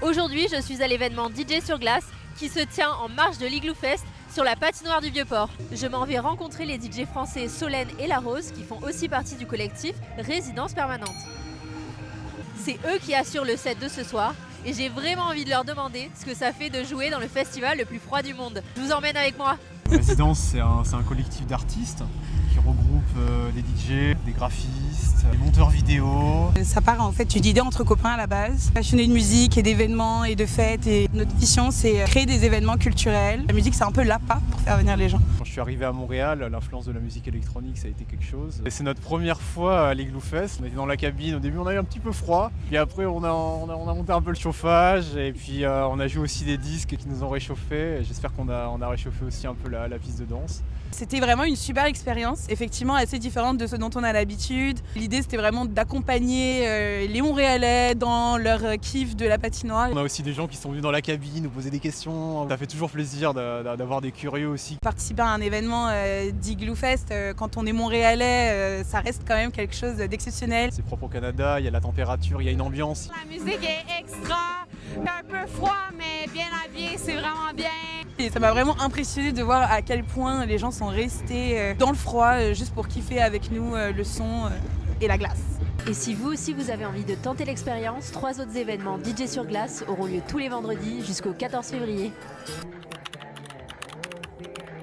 Aujourd'hui, je suis à l'événement DJ sur glace qui se tient en marge de l'Igloo Fest sur la patinoire du Vieux-Port. Je m'en vais rencontrer les DJ français Solène et La Rose qui font aussi partie du collectif Résidence Permanente. C'est eux qui assurent le set de ce soir et j'ai vraiment envie de leur demander ce que ça fait de jouer dans le festival le plus froid du monde. Je vous emmène avec moi. Résidence, c'est un collectif d'artistes qui regroupe des DJ, des graphistes, des monteurs vidéo. Ça part en fait d'une idée entre copains à la base, passionnés de musique et d'événements et de fêtes. Et notre mission, c'est créer des événements culturels. La musique, c'est un peu l'appât pour faire venir les gens. Quand je suis arrivé à Montréal, l'influence de la musique électronique, ça a été quelque chose. Et c'est notre première fois à l'Igloo Fest. On était dans la cabine. Au début, on avait un petit peu froid. Puis après, on a monté un peu le chauffage. Et puis, on a joué aussi des disques qui nous ont réchauffés. J'espère qu'on a réchauffé aussi un peu la piste de danse. C'était vraiment une super expérience, effectivement assez différente de ce dont on a l'habitude. L'idée, c'était vraiment d'accompagner les Montréalais dans leur kiff de la patinoire. On a aussi des gens qui sont venus dans la cabine nous poser des questions. Ça fait toujours plaisir d'avoir des curieux aussi. Participer à un événement d'Igloo Fest, quand on est Montréalais, ça reste quand même quelque chose d'exceptionnel. C'est propre au Canada, il y a la température, il y a une ambiance. La musique est extra, un peu froid mais bien habillé, c'est vraiment bien. Et ça m'a vraiment impressionné de voir à quel point les gens sont restés dans le froid juste pour kiffer avec nous le son et la glace. Et si vous aussi vous avez envie de tenter l'expérience, 3 autres événements DJ sur glace auront lieu tous les vendredis jusqu'au 14 février.